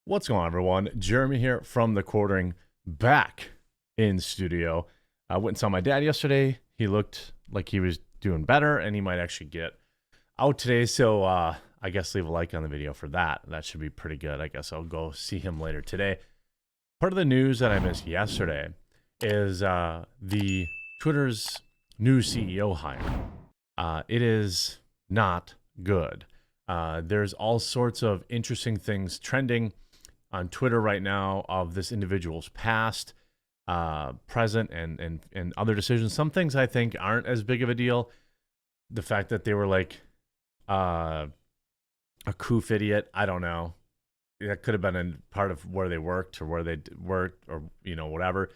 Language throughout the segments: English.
What's going on, everyone? Jeremy here from the Quartering, back in studio. I went and saw my dad yesterday. He looked like he was doing better, and he might actually get out today. So I guess leave a like on the video for that. That should be pretty good. I guess I'll go see him later today. Part of the news that I missed yesterday is the Twitter's new CEO hire. It is not good. There's all sorts of interesting things trending on Twitter right now of this individual's past, present, and other decisions. Some things I think aren't as big of a deal. The fact that they were like a coof idiot, I don't know. That could have been a part of where they worked or where they worked or, whatever.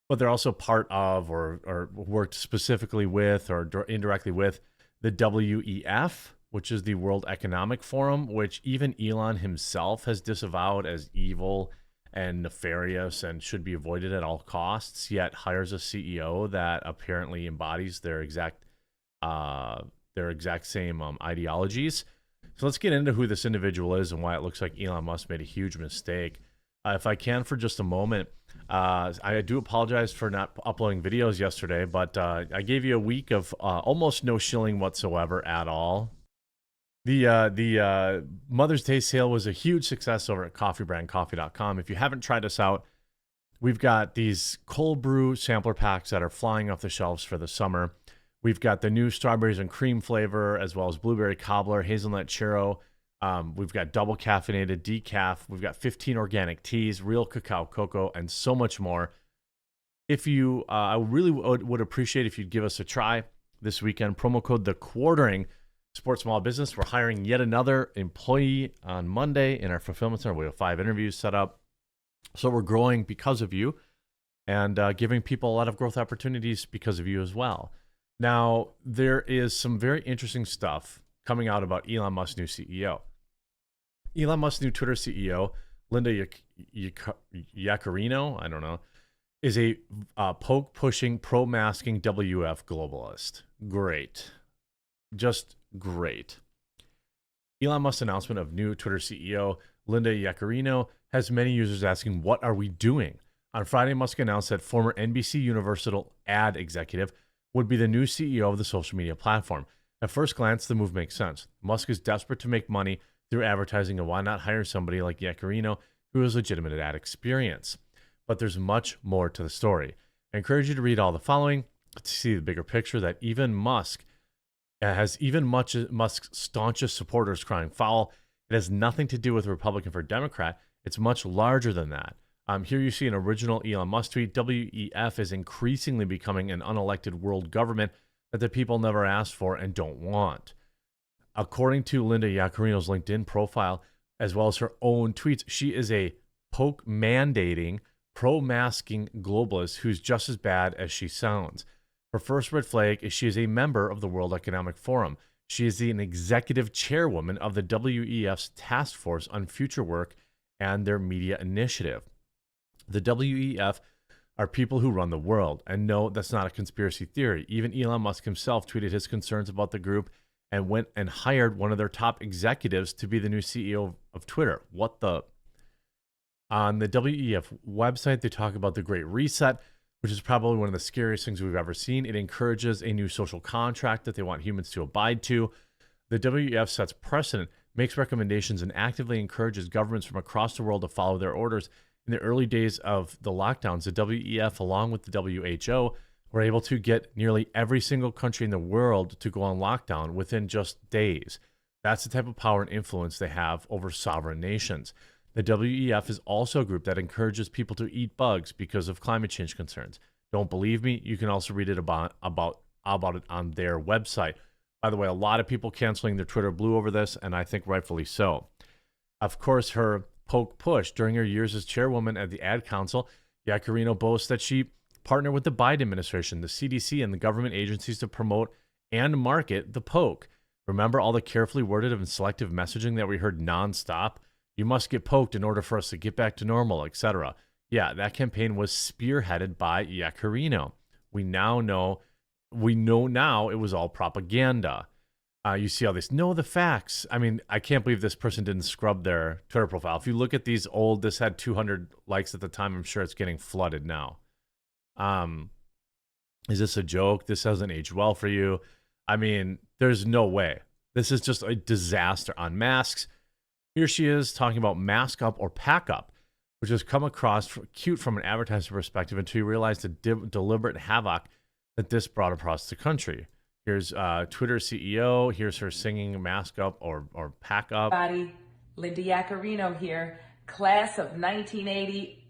But they're also part of or worked specifically with or indirectly with the WEF, which is the World Economic Forum, which even Elon himself has disavowed as evil and nefarious and should be avoided at all costs, yet hires a CEO that apparently embodies their exact same ideologies. So let's get into who this individual is and why it looks like Elon Musk made a huge mistake. If I can for just a moment, I do apologize for not uploading videos yesterday, but I gave you a week of almost no shilling whatsoever at all. The Mother's Day sale was a huge success over at coffeebrandcoffee.com. If you haven't tried us out, we've got these cold brew sampler packs that are flying off the shelves for the summer. We've got the new strawberries and cream flavor, as well as blueberry cobbler, hazelnut churro. We've got double caffeinated decaf. We've got 15 organic teas, real cacao cocoa, and so much more. If you, I really would appreciate if you'd give us a try this weekend. Promo code The Quartering. Support small business. We're hiring yet another employee on Monday in our fulfillment center. We have 5 interviews set up. So we're growing because of you and giving people a lot of growth opportunities because of you as well. Now, there is some very interesting stuff coming out about Elon Musk's new CEO. Elon Musk's new Twitter CEO, Linda Yaccarino, I don't know, is a poke-pushing, pro-masking WF globalist. Great. Just great. Elon Musk's announcement of new Twitter CEO Linda Yaccarino has many users asking, what are we doing? On Friday, Musk announced that former NBC Universal ad executive would be the new CEO of the social media platform. At first glance, the move makes sense. Musk is desperate to make money through advertising, and why not hire somebody like Yaccarino who has legitimate ad experience? But there's much more to the story. I encourage you to read all the following to see the bigger picture that even Musk has Musk's staunchest supporters crying foul. It has nothing to do with Republican for Democrat. It's much larger than that. Here you see an original Elon Musk tweet. WEF is increasingly becoming an unelected world government that the people never asked for and don't want. According to Linda Yaccarino's LinkedIn profile, as well as her own tweets, she is a poke-mandating, pro-masking globalist who's just as bad as she sounds. Her first red flag is she is a member of the World Economic Forum. She is an executive chairwoman of the WEF's Task Force on Future Work and their media initiative. The WEF are people who run the world. And no, that's not a conspiracy theory. Even Elon Musk himself tweeted his concerns about the group and went and hired one of their top executives to be the new CEO of Twitter. What the? On the WEF website, they talk about the Great Reset, which is probably one of the scariest things we've ever seen. It encourages a new social contract that they want humans to abide to. The WEF sets precedent, makes recommendations, and actively encourages governments from across the world to follow their orders. In the early days of the lockdowns, the WEF, along with the WHO, were able to get nearly every single country in the world to go on lockdown within just days. That's the type of power and influence they have over sovereign nations. The WEF is also a group that encourages people to eat bugs because of climate change concerns. Don't believe me? You can also read it about it on their website. By the way, a lot of people canceling their Twitter Blue over this, and I think rightfully so. Of course, her poke push during her years as chairwoman at the Ad Council, Yaccarino boasts that she partnered with the Biden administration, the CDC, and the government agencies to promote and market the poke. Remember all the carefully worded and selective messaging that we heard nonstop? You must get poked in order for us to get back to normal, etc. Yeah, that campaign was spearheaded by Yaccarino. We know now it was all propaganda. You see all this, know the facts. I mean, I can't believe this person didn't scrub their Twitter profile. If you look at these old, this had 200 likes at the time. I'm sure it's getting flooded now. Is this a joke? This hasn't aged well for you. I mean, there's no way. This is just a disaster on masks. Here she is talking about mask up or pack up, which has come across cute from an advertiser perspective until you realize the deliberate havoc that this brought across the country. Here's Twitter CEO. Here's her singing mask up or pack up. Linda Yaccarino here, class of 1980.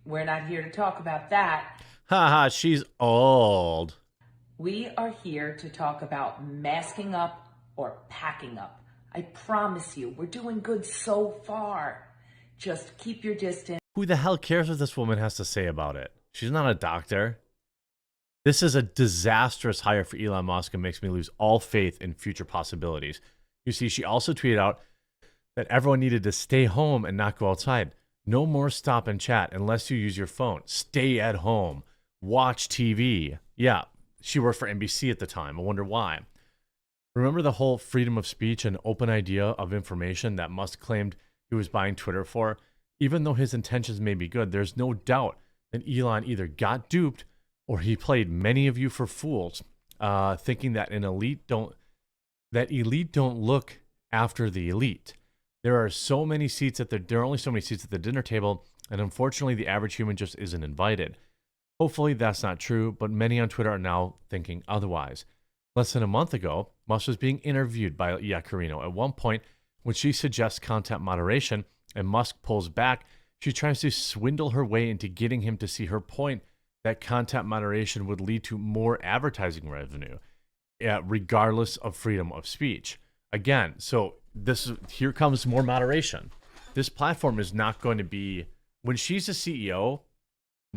We're not here to talk about that. Haha, she's old. We are here to talk about masking up or packing up. I promise you, we're doing good so far. Just keep your distance. Who the hell cares what this woman has to say about it? She's not a doctor. This is a disastrous hire for Elon Musk and makes me lose all faith in future possibilities. You see, she also tweeted out that everyone needed to stay home and not go outside. No more stop and chat unless you use your phone. Stay at home. Watch TV. Yeah, she worked for NBC at the time. I wonder why. Remember the whole freedom of speech and open idea of information that Musk claimed he was buying Twitter for? Even though his intentions may be good, there's no doubt that Elon either got duped or he played many of you for fools, thinking that elite don't look after the elite. There are only so many seats at the dinner table, and unfortunately, the average human just isn't invited. Hopefully, that's not true, but many on Twitter are now thinking otherwise. Less than a month ago, Musk was being interviewed by Yaccarino. At one point, when she suggests content moderation and Musk pulls back, she tries to swindle her way into getting him to see her point that content moderation would lead to more advertising revenue, regardless of freedom of speech. Again, so here comes more moderation. This platform is not going to be, when she's a CEO,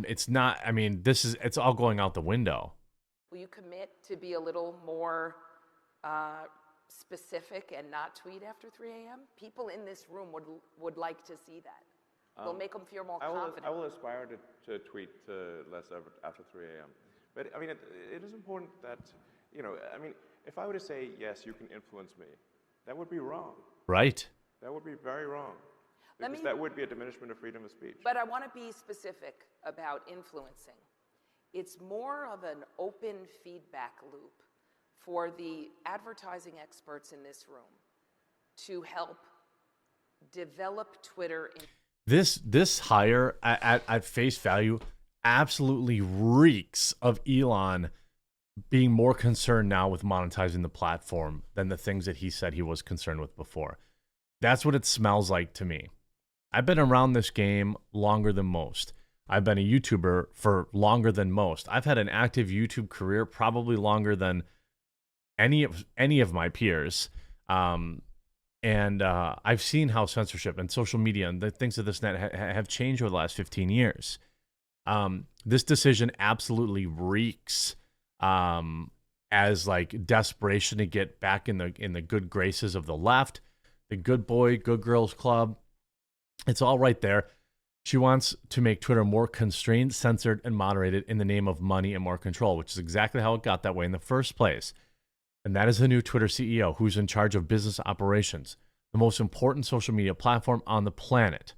it's not, I mean, it's all going out the window. Will you commit to be a little more specific and not tweet after 3 a.m.? People in this room would like to see that. It'll make them feel more confident. I will aspire to tweet less after 3 a.m. But I mean, it is important that, I mean, if I were to say, yes, you can influence me, that would be wrong. Right. That would be very wrong. Because that would be a diminishment of freedom of speech. But I want to be specific about influencing. It's more of an open feedback loop for the advertising experts in this room to help develop Twitter. This hire at face value absolutely reeks of Elon being more concerned now with monetizing the platform than the things that he said he was concerned with before. That's what it smells like to me. I've been around this game longer than most. I've been a YouTuber for longer than most. I've had an active YouTube career probably longer than any of my peers. And I've seen how censorship and social media and the things of this net have changed over the last 15 years. This decision absolutely reeks as like desperation to get back in the good graces of the left, the good boy, good girls club. It's all right there. She wants to make Twitter more constrained, censored, and moderated in the name of money and more control, which is exactly how it got that way in the first place. And that is the new Twitter CEO, who's in charge of business operations, the most important social media platform on the planet.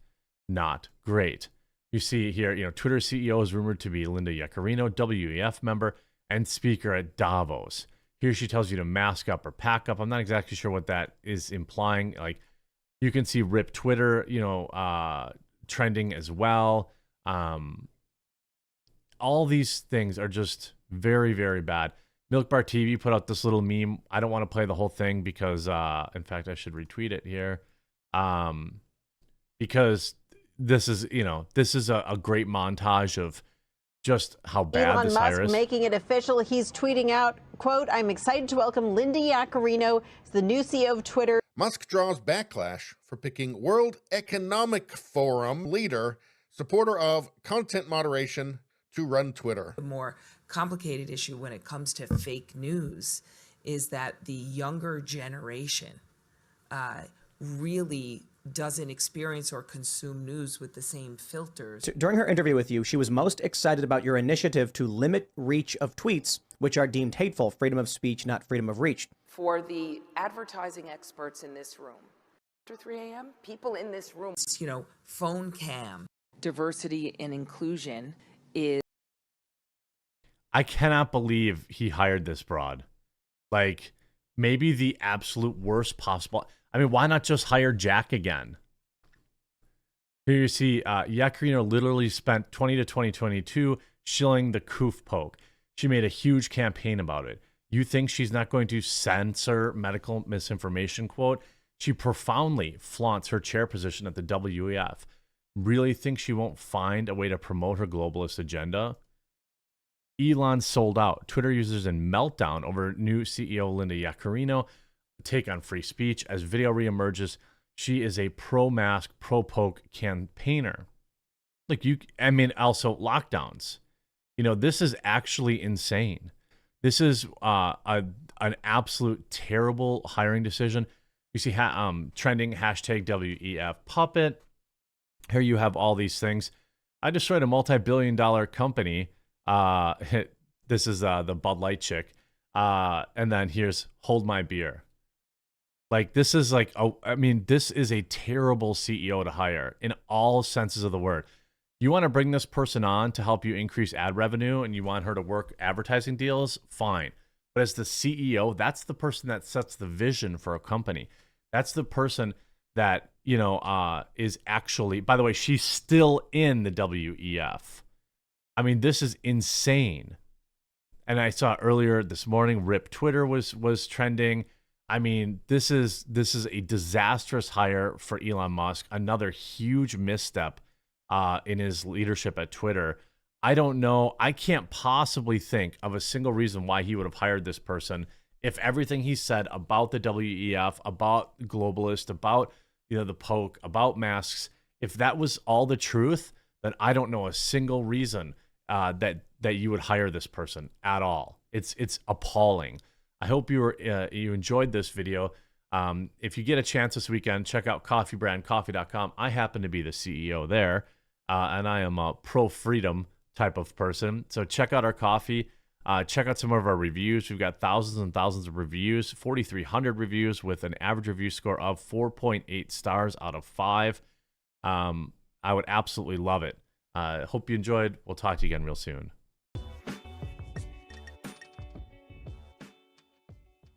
Not great. You see here, Twitter CEO is rumored to be Linda Yaccarino, WEF member and speaker at Davos. Here she tells you to mask up or pack up. I'm not exactly sure what that is implying. Like, you can see RIP Twitter, trending as well. All these things are just very, very bad. Milk Bar TV put out this little meme. I don't want to play the whole thing because, in fact, I should retweet it here. Because this is a great montage of just how bad Elon this Musk hire is. making it official. He's tweeting out, quote, "I'm excited to welcome Linda Yaccarino as the new CEO of Twitter." Musk draws backlash for picking World Economic Forum leader, supporter of content moderation, to run Twitter. The more complicated issue when it comes to fake news is that the younger generation really doesn't experience or consume news with the same filters. During her interview with you, she was most excited about your initiative to limit reach of tweets, which are deemed hateful, freedom of speech, not freedom of reach. For the advertising experts in this room, after 3 a.m., people in this room, You know, phone cam. Diversity and inclusion is I cannot believe he hired this broad. Like, maybe the absolute worst possible. I mean, why not just hire Jack again? Here you see, Yakarino literally spent 20 to 2022 shilling the coof poke. She made a huge campaign about it. You think she's not going to censor medical misinformation, quote? She profoundly flaunts her chair position at the WEF. Really think she won't find a way to promote her globalist agenda? Elon sold out. Twitter users in meltdown over new CEO Linda Yaccarino take on free speech. As video reemerges, she is a pro-mask, pro-poke campaigner. Like also lockdowns. You know, this is actually insane. This is an absolute terrible hiring decision. You see trending hashtag WEF puppet. Here you have all these things. I destroyed a multi-billion-dollar company. This is the Bud Light chick. And then here's hold my beer. Like, this is like, this is a terrible CEO to hire in all senses of the word. You want to bring this person on to help you increase ad revenue and you want her to work advertising deals, fine. But as the CEO, that's the person that sets the vision for a company. That's the person that, is actually, by the way, she's still in the WEF. I mean, this is insane. And I saw earlier this morning, RIP Twitter was trending. I mean, this is a disastrous hire for Elon Musk. Another huge misstep in his leadership at Twitter. I don't know. I can't possibly think of a single reason why he would have hired this person if everything he said about the WEF, about globalist, about the poke, about masks, if that was all the truth, then I don't know a single reason that you would hire this person at all. It's appalling. I hope you enjoyed this video. If you get a chance this weekend, check out coffeebrandcoffee.com. I happen to be the CEO there, and I am a pro-freedom type of person. So check out our coffee. Check out some of our reviews. We've got thousands and thousands of reviews, 4,300 reviews with an average review score of 4.8 stars out of 5. I would absolutely love it. Hope you enjoyed. We'll talk to you again real soon.